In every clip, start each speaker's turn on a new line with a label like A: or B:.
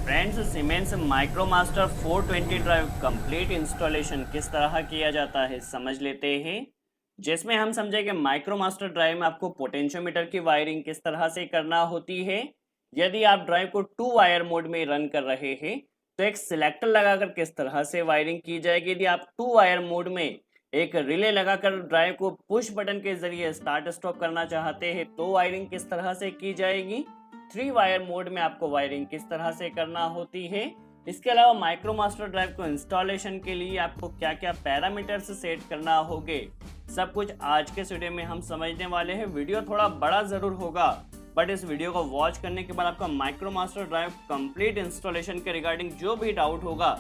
A: Friends, Siemens MicroMaster 420 drive complete installation किस तरह किया जाता है समझ लेते हैं। जिसमें हम समझे कि माइक्रोमास्टर ड्राइव में आपको पोटेंशियोमीटर की वायरिंग किस तरह से करना होती है। यदि आप ड्राइव को 2 वायर मोड में रन कर रहे हैं तो एक सिलेक्टर लगाकर किस तरह से वायरिंग की जाएगी। यदि आप 2 वायर मोड में एक रिले लगाकर ड्राइव को पुश बटन के जरिए स्टार्ट स्टॉप करना चाहते हैं तो वायरिंग किस तरह से की जाएगी। 3 वायर मोड में आपको वायरिंग किस तरह से करना होती है। इसके अलावा माइक्रोमास्टर ड्राइव को इंस्टॉलेशन के लिए आपको क्या क्या पैरामीटर्स सेट करना होंगे, सब कुछ आज के वीडियो में हम समझने वाले हैं। वीडियो थोड़ा बड़ा जरूर होगा बट इस वीडियो को वॉच करने के बाद आपका माइक्रोमास्टर ड्राइव कंप्लीट इंस्टॉलेशन के रिगार्डिंग जो भी डाउट होगा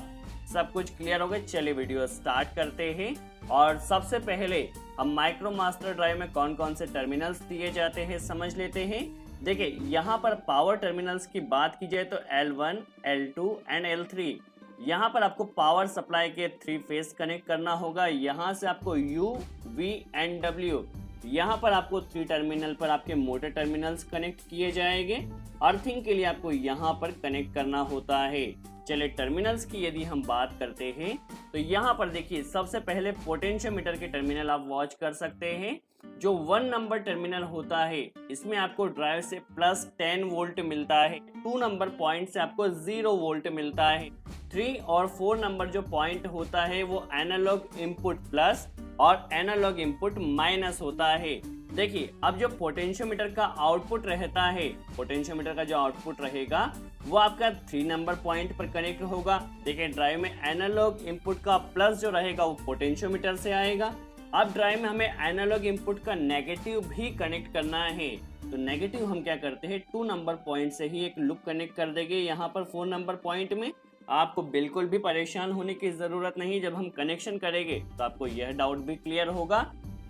A: सब कुछ क्लियर होगा। चलिए वीडियो स्टार्ट करते हैं। और सबसे पहले हम माइक्रोमास्टर ड्राइव में कौन कौन से टर्मिनल्स दिए जाते हैं समझ लेते हैं। देखिए यहाँ पर पावर टर्मिनल्स की बात की जाए तो L1, L2 एंड L3 यहाँ पर आपको पावर सप्लाई के 3 फेज कनेक्ट करना होगा। यहाँ से आपको U, V एंड W यहाँ पर आपको 3 टर्मिनल पर आपके मोटर टर्मिनल्स कनेक्ट किए जाएंगे। अर्थिंग के लिए आपको यहाँ पर कनेक्ट करना होता है। चलिए टर्मिनल्स की यदि हम बात करते हैं तो यहाँ पर देखिए सबसे पहले पोटेंशियोमीटर के टर्मिनल आप वॉच कर सकते हैं। जो 1 नंबर टर्मिनल होता है इसमें आपको ड्राइव से +10 वोल्ट मिलता है। 2 नंबर पॉइंट से आपको 0 वोल्ट मिलता है। 3 और 4 नंबर जो पॉइंट होता है वो एनालॉग इनपुट प्लस और एनालॉग इनपुट माइनस होता है। देखिए अब जो पोटेंशियोमीटर का आउटपुट रहता है, पोटेंशियोमीटर का जो आउटपुट रहेगा वो आपका 3 नंबर पॉइंट पर कनेक्ट होगा। देखिए ड्राइव में एनालॉग इनपुट का प्लस जो रहेगा वो पोटेंशियोमीटर से आएगा। अब ड्राइव में हमें एनालॉग इनपुट का नेगेटिव भी कनेक्ट करना है तो नेगेटिव हम क्या करते हैं 2 नंबर पॉइंट से ही एक लूप कनेक्ट कर देंगे। यहाँ पर 4 नंबर पॉइंट में आपको बिल्कुल भी परेशान होने की ज़रूरत नहीं। जब हम कनेक्शन करेंगे तो आपको यह डाउट भी क्लियर होगा।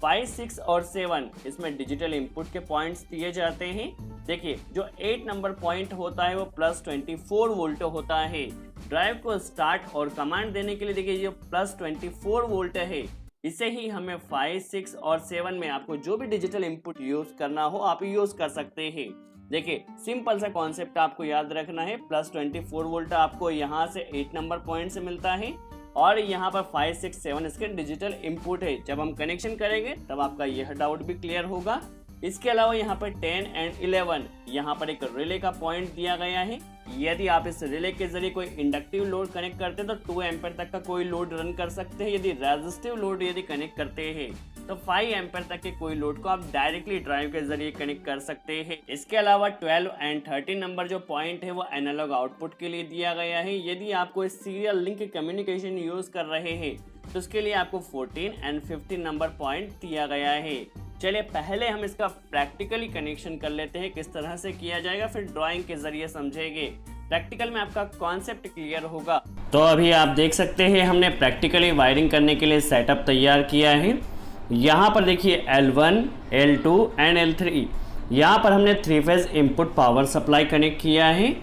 A: 5, 6 और 7 इसमें डिजिटल इनपुट के पॉइंट्स दिए जाते हैं। देखिए जो 8 नंबर पॉइंट होता है वो +24 वोल्ट होता है। ड्राइव को स्टार्ट और कमांड देने के लिए देखिए जो +24 वोल्ट है इसे ही हमें 5, 6 और 7 में आपको जो भी डिजिटल इनपुट यूज करना हो आप यूज कर सकते हैं। देखिए सिंपल सा कॉन्सेप्ट आपको याद रखना है। +24 वोल्ट आपको यहाँ से 8 नंबर पॉइंट से मिलता है और यहाँ पर 5, 6, 7 इसके डिजिटल इनपुट है। जब हम कनेक्शन करेंगे तब आपका यह डाउट भी क्लियर होगा। इसके अलावा यहाँ पर 10 एंड 11 यहाँ पर एक रिले का पॉइंट दिया गया है। यदि आप इस रिले के जरिए कोई इंडक्टिव लोड कनेक्ट करते हैं तो 2 एम्पेयर तक का कोई लोड रन कर सकते हैं। यदि रेजिस्टिव लोड यदि कनेक्ट करते हैं तो 5 एम्पेयर तक के कोई लोड को आप डायरेक्टली ड्राइव के जरिए कनेक्ट कर सकते हैं। इसके अलावा 12 एंड 13 नंबर जो पॉइंट है वो एनालॉग आउटपुट के लिए दिया गया है। यदि आप कोई सीरियल लिंक कम्युनिकेशन यूज कर रहे हैं तो उसके लिए आपको 14 एंड 15 नंबर पॉइंट दिया गया है। चलिए पहले हम इसका प्रैक्टिकली कनेक्शन कर लेते हैं किस तरह से किया जाएगा, फिर ड्राइंग के जरिए समझेंगे। प्रैक्टिकल में आपका कॉन्सेप्ट क्लियर होगा। तो अभी आप देख सकते हैं हमने प्रैक्टिकली वायरिंग करने के लिए सेटअप तैयार किया है। यहाँ पर देखिए L1, L2 एंड L3 यहाँ पर हमने 3 phase input power supply connect किया है।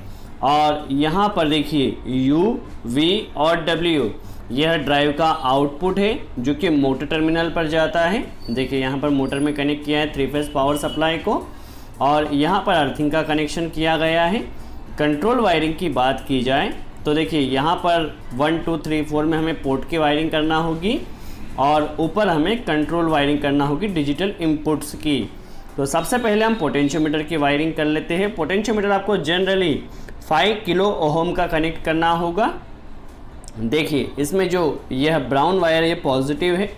A: और यहाँ पर देखिए U, V और W यह ड्राइव का आउटपुट है जो कि मोटर टर्मिनल पर जाता है। देखिए यहाँ पर मोटर में कनेक्ट किया है 3 फेज पावर सप्लाई को और यहाँ पर अर्थिंग का कनेक्शन किया गया है। कंट्रोल वायरिंग की बात की जाए तो देखिए यहाँ पर 1, 2, 3, 4 में हमें पोर्ट की वायरिंग करना होगी और ऊपर हमें कंट्रोल वायरिंग करना होगी डिजिटल इनपुट्स की। तो सबसे पहले हम पोटेंशियोमीटर की वायरिंग कर लेते हैं। पोटेंशियोमीटर आपको जनरली 5 किलो ओहम का कनेक्ट करना होगा। देखिए इसमें जो यह ब्राउन वायर ये पॉजिटिव है,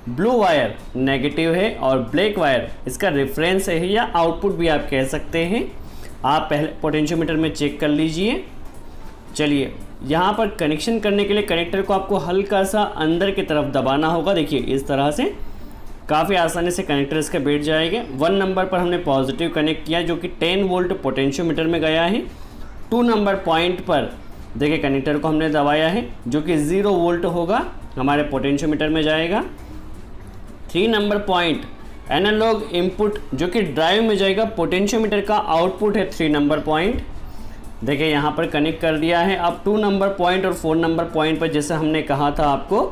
A: ब्लू वायर नेगेटिव है और ब्लैक वायर इसका रेफरेंस है या आउटपुट भी आप कह सकते हैं। आप पहले पोटेंशियोमीटर में चेक कर लीजिए। चलिए यहाँ पर कनेक्शन करने के लिए कनेक्टर को आपको हल्का सा अंदर की तरफ दबाना होगा। देखिए इस तरह से काफ़ी आसानी से कनेक्टर इसके बैठ जाएंगे। 1 नंबर पर हमने पॉजिटिव कनेक्ट किया जो कि 10 वोल्ट पोटेंशियोमीटर में गया है। 2 नंबर पॉइंट पर देखिए कनेक्टर को हमने दबाया है जो कि 0 वोल्ट होगा हमारे पोटेंशियोमीटर में जाएगा। 3 नंबर पॉइंट एनालॉग इनपुट जो कि ड्राइव में जाएगा। पोटेंशियोमीटर का आउटपुट है 3 नंबर पॉइंट। देखिए यहाँ पर कनेक्ट कर दिया है। अब 2 नंबर पॉइंट और 4 नंबर पॉइंट पर जैसे हमने कहा था आपको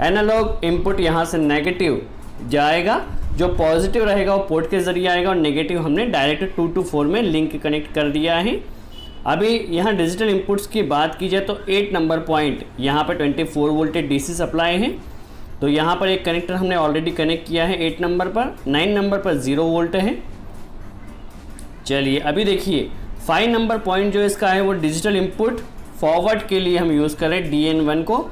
A: एनालॉग इनपुट यहाँ से नेगेटिव जाएगा, जो पॉजिटिव रहेगा वो पोर्ट के जरिए आएगा और नेगेटिव हमने डायरेक्ट 2 to 4 में लिंक कनेक्ट कर दिया है। अभी यहाँ डिजिटल इनपुट्स की बात की जाए तो 8 नंबर पॉइंट यहाँ पर 24 वोल्टेज डीसी सप्लाई है, तो यहाँ पर एक कनेक्टर हमने ऑलरेडी कनेक्ट किया है 8 नंबर पर। 9 नंबर पर 0 वोल्ट है। चलिए अभी देखिए 5 नंबर पॉइंट जो इसका है वो डिजिटल इनपुट फॉरवर्ड के लिए हम यूज़ करें DN1 को,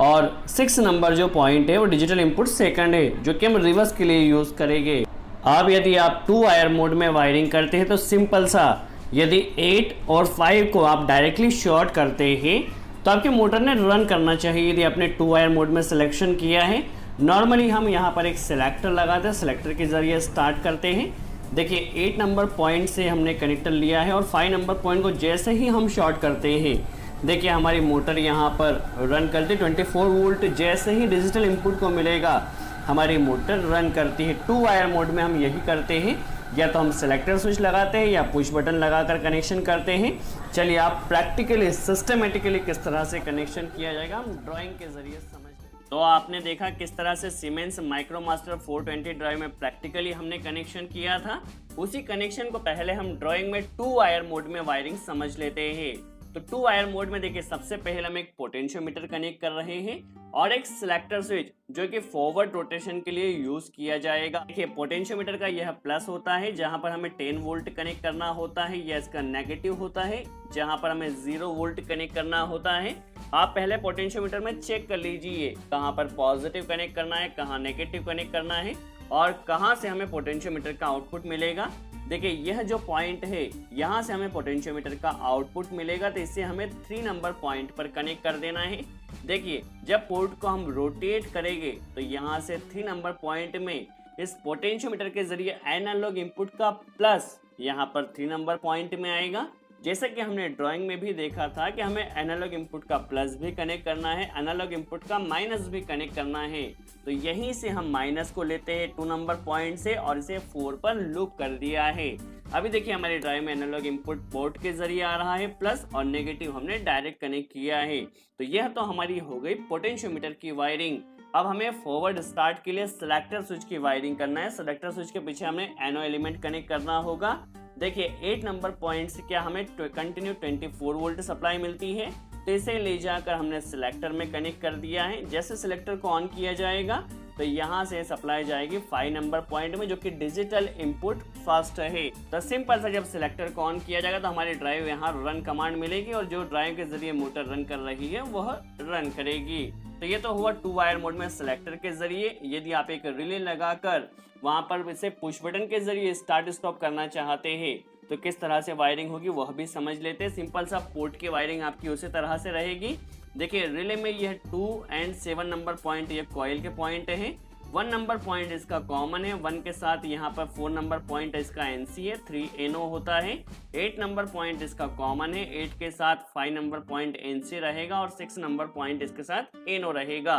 A: और 6 नंबर जो पॉइंट है वो डिजिटल इनपुट सेकंड है जो कि हम रिवर्स के लिए यूज़ करेंगे। अब यदि आप 2 वायर मोड में वायरिंग करते हैं तो सिंपल सा, यदि 8 और 5 को आप डायरेक्टली शॉर्ट करते हैं तो आपके मोटर ने रन करना चाहिए। यदि आपने 2 वायर मोड में सिलेक्शन किया है, नॉर्मली हम यहाँ पर एक सिलेक्टर लगाते हैं, सिलेक्टर के ज़रिए स्टार्ट करते हैं। देखिए 8 नंबर पॉइंट से हमने कनेक्टर लिया है और 5 नंबर पॉइंट को जैसे ही हम शॉर्ट करते हैं, देखिए हमारी मोटर यहाँ पर रन करती है। 24 वोल्ट जैसे ही डिजिटल इनपुट को मिलेगा हमारी मोटर रन करती है। 2 वायर मोड में हम यही करते हैं, या तो हम सेलेक्टर स्विच लगाते हैं या पुश बटन लगाकर कनेक्शन करते हैं। चलिए आप प्रैक्टिकली सिस्टमेटिकली किस तरह से कनेक्शन किया जाएगा हम ड्राइंग के जरिए समझ लें। तो आपने देखा किस तरह से सीमेंस माइक्रोमास्टर 420 ड्राइव में प्रैक्टिकली हमने कनेक्शन किया था। उसी कनेक्शन को पहले हम ड्राइंग में 2 वायर मोड में वायरिंग समझ लेते हैं। तो 2 वायर मोड में देखिए सबसे पहले हम एक पोटेंशियोमीटर कनेक्ट कर रहे हैं और एक सिलेक्टर स्विच जो कि फॉरवर्ड रोटेशन के लिए यूज किया जाएगा। देखिए पोटेंशियोमीटर का यह प्लस होता है जहां पर हमें 10 वोल्ट कनेक्ट करना होता है, या इसका नेगेटिव होता है जहां पर हमें 0 वोल्ट कनेक्ट करना होता है। आप पहले पोटेंशियोमीटर में चेक कर लीजिए कहां पर पॉजिटिव कनेक्ट करना है, कहां नेगेटिव कनेक्ट करना है और कहां से हमें पोटेंशियोमीटर का आउटपुट मिलेगा। देखिए यह जो पॉइंट है यहाँ से हमें पोटेंशियोमीटर का आउटपुट मिलेगा, तो इससे हमें 3 नंबर पॉइंट पर कनेक्ट कर देना है। देखिए जब पोर्ट को हम रोटेट करेंगे तो यहाँ से 3 नंबर पॉइंट में इस पोटेंशियोमीटर के जरिए एनालॉग इनपुट का प्लस यहाँ पर 3 नंबर पॉइंट में आएगा। जैसा कि हमने ड्राइंग में भी देखा था कि हमें एनालॉग इनपुट का प्लस भी कनेक्ट करना है, एनालॉग इनपुट का माइनस भी कनेक्ट करना है। तो यहीं से हम माइनस को लेते हैं 2 नंबर पॉइंट से और इसे 4 पर लूप कर दिया है। अभी देखिए हमारे ड्राइव में एनालॉग इनपुट पोर्ट के जरिए आ रहा है प्लस, और नेगेटिव हमने डायरेक्ट कनेक्ट किया है। तो यह तो हमारी हो गई पोटेंशियोमीटर की वायरिंग। अब हमें फॉरवर्ड स्टार्ट के लिए सिलेक्टर स्विच की वायरिंग करना है। सिलेक्टर स्विच के पीछे हमें एनो एलिमेंट कनेक्ट करना होगा। देखिए 8 नंबर पॉइंट से क्या हमें कंटिन्यू 24 वोल्ट सप्लाई मिलती है, तो इसे ले जाकर हमने सिलेक्टर में कनेक्ट कर दिया है। जैसे सिलेक्टर को ऑन किया जाएगा तो यहाँ से सप्लाई जाएगी 5 नंबर पॉइंट में जो कि डिजिटल इनपुट फर्स्ट है। तो सिंपल सा जब सिलेक्टर को ऑन किया जाएगा तो हमारी ड्राइव यहाँ रन कमांड मिलेगी और जो ड्राइव के जरिए मोटर रन कर रही है वह रन करेगी। तो ये तो हुआ 2 वायर मोड में सिलेक्टर के जरिए। यदि आप एक रिले लगाकर वहां पर इसे पुश बटन के जरिए स्टार्ट स्टॉप करना चाहते हैं तो किस तरह से वायरिंग होगी वह भी समझ लेते हैं। सिंपल सा पोर्ट की वायरिंग आपकी उसी तरह से रहेगी। देखिए रिले में यह 2 और 7 नंबर पॉइंट ये कॉइल के पॉइंट हैं। 1 नंबर पॉइंट इसका कॉमन है, 1 के साथ यहाँ पर 4 नंबर पॉइंट इसका NC है, 3 NO होता है। 8 नंबर पॉइंट इसका कॉमन है, 8 के साथ 5 नंबर पॉइंट NC रहेगा और 6 नंबर पॉइंट इसके साथ NO रहेगा।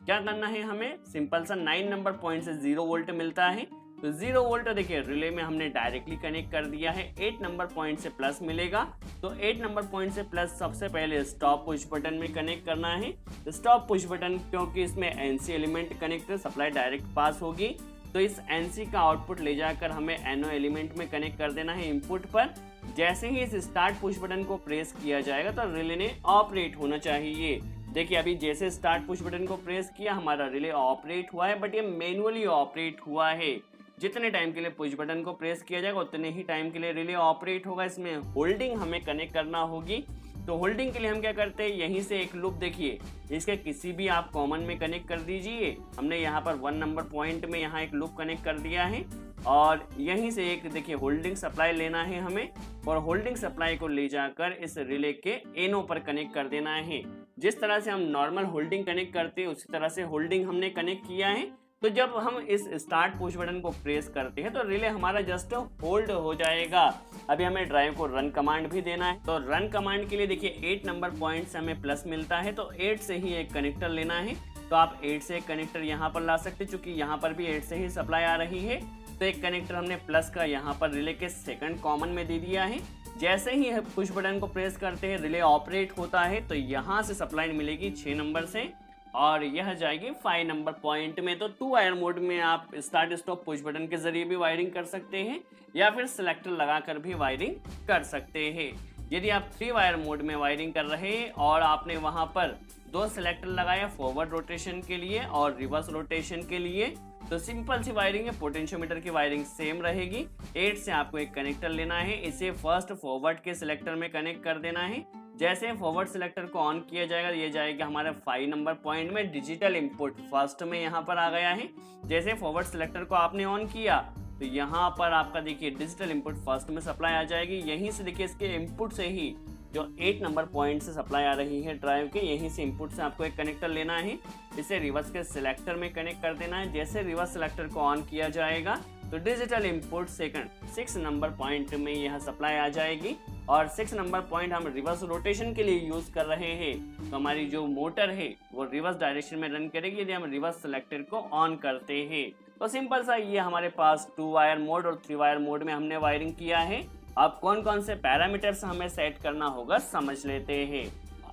A: क्या करना है हमें, सिंपल सा 9 नंबर पॉइंट से 0 वोल्ट मिलता है, तो 0 वोल्ट देखिए रिले में हमने डायरेक्टली कनेक्ट कर दिया है। 8 नंबर पॉइंट से प्लस मिलेगा, तो 8 नंबर पॉइंट से प्लस सबसे पहले स्टॉप पुश बटन में कनेक्ट करना है। स्टॉप पुश बटन क्योंकि इसमें NC element connect supply direct pass होगी, तो इस NC का आउटपुट ले जाकर हमें NO एलिमेंट में कनेक्ट कर देना है इनपुट पर। जैसे ही इस स्टार्ट पुश बटन को प्रेस किया जाएगा तो रिले ने ऑपरेट होना चाहिए। देखिए अभी जैसे स्टार्ट पुश बटन को प्रेस किया हमारा रिले ऑपरेट हुआ है, बट ये मैनुअली ऑपरेट हुआ है। जितने टाइम के लिए पुश बटन को प्रेस किया जाएगा उतने ही टाइम के लिए रिले ऑपरेट होगा। इसमें होल्डिंग हमें कनेक्ट करना होगी, तो होल्डिंग के लिए हम क्या करते हैं, यहीं से एक लूप देखिए इसके किसी भी आप कॉमन में कनेक्ट कर दीजिए। हमने यहाँ पर 1 नंबर पॉइंट में यहाँ एक लूप कनेक्ट कर दिया है और यहीं से एक देखिए होल्डिंग सप्लाई लेना है हमें, और होल्डिंग सप्लाई को ले जाकर इस रिले के NO पर कनेक्ट कर देना है। जिस तरह से हम नॉर्मल होल्डिंग कनेक्ट करते हैं उसी तरह से होल्डिंग हमने कनेक्ट किया है। तो जब हम इस स्टार्ट पुश बटन को प्रेस करते हैं तो रिले हमारा जस्ट होल्ड हो जाएगा। अभी हमें ड्राइव को रन कमांड भी देना है, तो रन कमांड के लिए देखिए 8 नंबर पॉइंट से हमें प्लस मिलता है, तो 8 से ही एक कनेक्टर लेना है। तो आप 8 से एक कनेक्टर यहाँ पर ला सकते, चूंकि यहाँ पर भी 8 से ही सप्लाई आ रही है, तो एक कनेक्टर हमने प्लस का यहाँ पर रिले के सेकंड कॉमन में दे दिया है। जैसे ही पुश बटन को प्रेस करते हैं रिले ऑपरेट होता है, तो यहाँ से सप्लाई मिलेगी 6 नंबर से और यह जाएगी 5 नंबर पॉइंट में। तो 2 वायर मोड में आप स्टार्ट स्टॉप पुश बटन के जरिए भी वायरिंग कर सकते हैं या फिर सिलेक्टर लगाकर भी वायरिंग कर सकते हैं। यदि आप 3 वायर मोड में वायरिंग कर रहे हैं और आपने वहां पर 2 सेलेक्टर लगाया फॉरवर्ड रोटेशन के लिए और रिवर्स रोटेशन के लिए, तो सिंपल सी वायरिंग है, पोटेंशियोमीटर की वायरिंग सेम रहेगी। 8 से आपको एक कनेक्टर लेना है, इसे फर्स्ट फॉरवर्ड के सिलेक्टर में कनेक्ट कर देना है। जैसे फॉरवर्ड सिलेक्टर को ऑन किया जाएगा, ये जाएगा हमारे 5 नंबर पॉइंट में, डिजिटल इनपुट फर्स्ट में यहाँ पर आ गया है। जैसे फॉरवर्ड सिलेक्टर को आपने ऑन किया तो यहाँ पर आपका देखिए डिजिटल इनपुट फर्स्ट में सप्लाई आ जाएगी। यहीं से देखिए इसके इनपुट से ही जो 8 नंबर पॉइंट से सप्लाई आ रही है ड्राइव के, यहीं से इनपुट से आपको एक कनेक्टर लेना है, इसे रिवर्स के सिलेक्टर में कनेक्ट कर देना है। जैसे रिवर्स सिलेक्टर को ऑन किया जाएगा तो digital input second 6 number point में यह सप्लाई आ जाएगी। और 6 नंबर पॉइंट हम रिवर्स रोटेशन के लिए यूज कर रहे हैं, तो हमारी जो मोटर है वो रिवर्स डायरेक्शन में रन करेगी यदि हम रिवर्स सिलेक्टर को ऑन करते हैं। तो सिंपल सा ये हमारे पास 2 वायर मोड और 3 वायर मोड में हमने वायरिंग किया है। अब कौन कौन से पैरामीटर्स हमें सेट करना होगा समझ लेते हैं।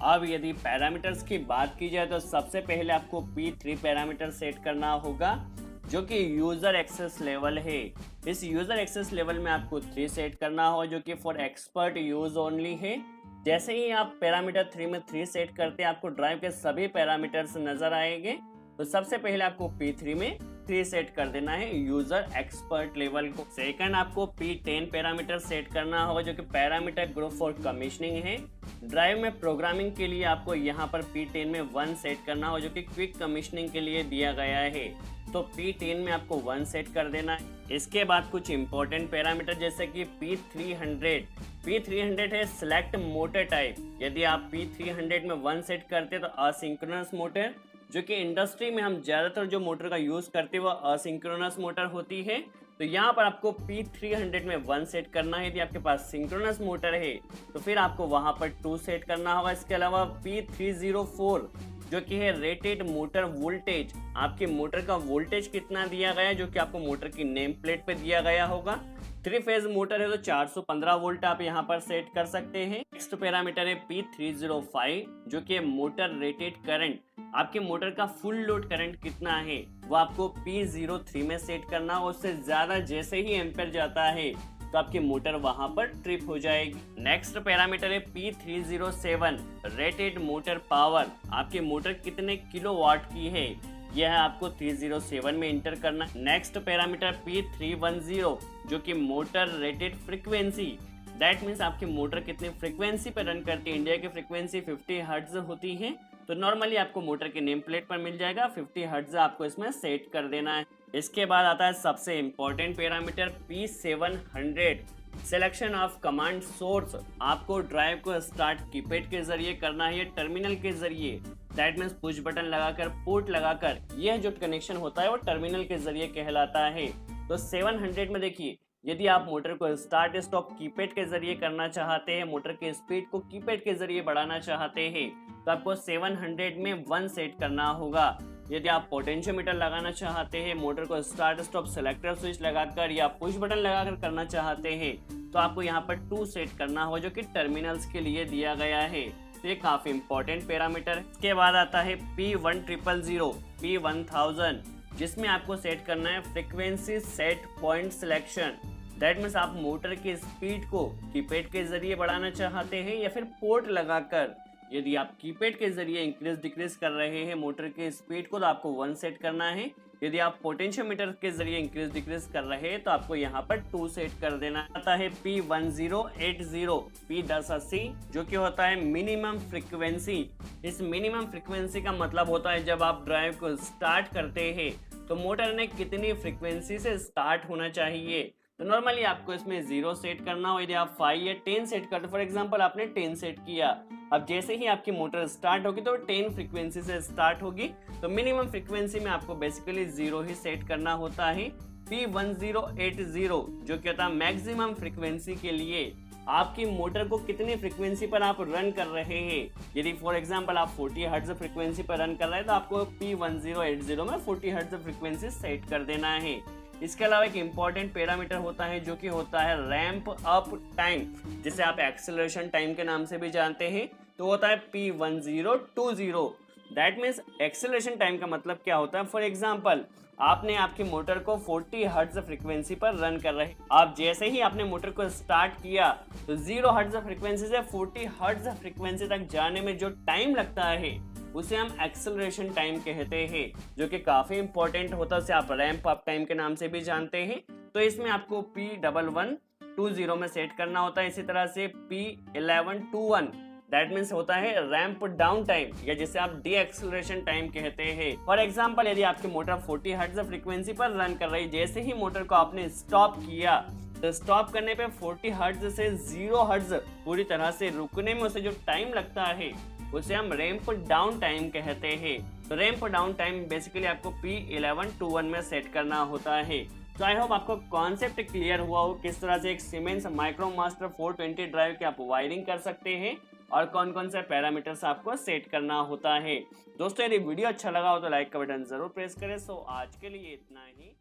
A: अब यदि पैरामीटर्स की बात की जाए तो सबसे पहले आपको P3 पैरामीटर सेट करना होगा, जो कि यूजर एक्सेस लेवल है। इस यूजर एक्सेस लेवल में आपको 3 सेट करना हो, जो कि फॉर एक्सपर्ट यूज ओनली है। जैसे ही आप पैरामीटर 3 में 3 सेट करते हैं, आपको ड्राइव के सभी पैरामीटर्स नजर आएंगे। तो सबसे पहले आपको P3 में 3 सेट कर देना है यूजर एक्सपर्ट लेवल को। सेकंड आपको P10 पैरामीटर सेट करना होगा, जो कि पैरामीटर ग्रुप फॉर कमीशनिंग है। ड्राइव में प्रोग्रामिंग के लिए आपको यहाँ पर P10 में 1 सेट करना हो, जो कि क्विक कमीशनिंग के लिए दिया गया है। तो P10 में आपको 1 सेट कर देना है। इसके बाद कुछ इंपॉर्टेंट पैरामीटर जैसे कि P300 है सिलेक्ट मोटर टाइप। यदि आप P300 में 1 सेट करते तो असिंक्रोनस मोटर, जो कि इंडस्ट्री में हम ज़्यादातर जो मोटर का यूज़ करते हैं वो असिंक्रोनस मोटर होती है। तो यहाँ पर आपको P300 में 1 सेट करना है। यदि आपके पास सिंक्रोनस मोटर है तो फिर आपको वहाँ पर 2 सेट करना होगा। इसके अलावा P304 जो कि है रेटेड मोटर वोल्टेज, आपके मोटर का वोल्टेज कितना दिया गया है, जो कि आपको मोटर की नेम प्लेट पे दिया गया होगा। 3 फेज मोटर है तो 415 वोल्ट आप यहाँ पर सेट कर सकते हैं। नेक्स्ट पैरामीटर है P305, जो कि मोटर रेटेड करंट, आपके मोटर का फुल लोड करंट कितना है वो आपको P03 में सेट करना हो। उससे ज्यादा जैसे ही एम्पेयर जाता है तो आपकी मोटर वहां पर ट्रिप हो जाएगी। नेक्स्ट पैरामीटर है P307 रेटेड मोटर पावर, आपकी मोटर कितने किलोवाट की है यह आपको 307 में इंटर करना। नेक्स्ट पैरामीटर P310 जो कि motor rated frequency, that means आपकी मोटर कितनी फ्रीक्वेंसी पर रन करती है। इंडिया की फ्रीक्वेंसी 50 हर्ट्ज होती है, तो नॉर्मली आपको मोटर के नेम प्लेट पर मिल जाएगा 50 हर्ट्ज, आपको इसमें सेट कर देना है। इसके बाद आता है सबसे important parameter P700 selection of command source. आपको ड्राइव को स्टार्ट कीपैड के जरिए करना है, टर्मिनल के जरिए, दैट मीन्स पुश बटन लगाकर, पोर्ट लगाकर। यह जो कनेक्शन होता है वो टर्मिनल के जरिए कहलाता है। तो 700 में देखिए, यदि आप मोटर को स्टार्ट स्टॉप कीपैड के जरिए करना चाहते हैं, मोटर के स्पीड को कीपैड के जरिए बढ़ाना चाहते हैं, तो आपको 700 में 1 सेट करना होगा। यदि आप पोटेंशियोमीटर लगाना चाहते हैं, मोटर को स्टार्ट स्टॉप सेलेक्टर स्विच लगाकर या पुश बटन लगाकर करना चाहते हैं, तो आपको यहाँ पर 2 सेट करना हो, जो कि टर्मिनल्स के लिए दिया गया है। तो ये काफी इंपॉर्टेंट पैरामीटर है। इसके बाद आता है P1000 जिसमें आपको सेट करना है frequency set point selection. That means आप मोटर की स्पीड को कीपैड के जरिए बढ़ाना चाहते हैं या फिर पोर्ट लगाकर। यदि आप कीपैड के जरिए इंक्रीज डिक्रीज कर रहे हैं मोटर की स्पीड को, तो आपको 1 सेट करना है। यदि आप पोटेंशियोमीटर के जरिए इंक्रीज डिक्रीज कर रहे हैं तो आपको यहाँ पर 2 सेट कर देना। आता है P1080 जो कि होता है मिनिमम फ्रीक्वेंसी। इस मिनिमम फ्रीक्वेंसी का मतलब होता है जब आप ड्राइव को स्टार्ट करते हैं तो मोटर ने कितनी फ्रीक्वेंसी से स्टार्ट होना चाहिए। तो नॉर्मली आपको इसमें 0 सेट करना हो। यदि आप 5 या 10 सेट करते, फॉर एग्जांपल आपने 10 सेट किया, अब जैसे ही आपकी मोटर स्टार्ट होगी तो 10 फ्रीक्वेंसी से स्टार्ट होगी। तो मिनिमम फ्रीक्वेंसी में आपको बेसिकली 0 ही सेट करना होता है। P1080 जो कि होता है मैक्सिमम फ्रीक्वेंसी के लिए, आपकी मोटर को कितनी फ्रीक्वेंसी पर आप रन कर रहे हैं। यदि फॉर एग्जांपल आप 40 हर्ट्ज फ्रीक्वेंसी पर रन कर रहे हैं तो आपको P1080 में 40 हर्ट्ज फ्रीक्वेंसी सेट कर देना है। इसके अलावा एक इम्पॉर्टेंट पैरामीटर होता है जो कि होता है रैंप अप टाइम, जिसे आप एक्सेलरेशन टाइम के नाम से भी जानते हैं। तो होता है P1020 that means acceleration time का मतलब क्या होता है। फॉर एग्जाम्पल, आपने आपकी मोटर को 40 हर्ट्ज फ्रीक्वेंसी पर रन कर रहे, आप जैसे ही आपने मोटर को स्टार्ट किया तो 0 हर्ट्ज फ्रीक्वेंसी से 40 हर्ट्ज फ्रीक्वेंसी तक जाने में जो टाइम लगता है उसे हम एक्सेलरेशन टाइम कहते हैं, जो कि काफी इंपॉर्टेंट होता है। उसे आप रैंप अप टाइम के नाम से भी जानते हैं। तो इसमें आपको P1120 में सेट करना होता है। इसी तरह से P1121 दैट मीन्स होता है रैंप डाउन टाइम, या जिसे आप डी एक्सेलरेशन टाइम कहते हैं। फॉर एग्जांपल, यदि आपकी मोटर 40 हर्ट्ज फ्रीक्वेंसी पर रन कर रही, जैसे ही मोटर को आपने स्टॉप किया तो स्टॉप करने पे 40 हर्ट्ज से 0 हर्ट्ज पूरी तरह से रुकने में उसे जो टाइम लगता है उसे हम रैंप डाउन टाइम कहते हैं। तो रैंप डाउन टाइम बेसिकली आपको P1121 में सेट करना होता है। तो आई होप आपको कॉन्सेप्ट क्लियर हुआ हो किस तरह से एक सीमेंस माइक्रोमास्टर 420 ड्राइव की आप वायरिंग कर सकते हैं और कौन कौन से पैरामीटर्स आपको सेट करना होता है। दोस्तों, यदि वीडियो अच्छा लगा हो तो लाइक का बटन जरूर प्रेस करें। सो आज के लिए इतना ही।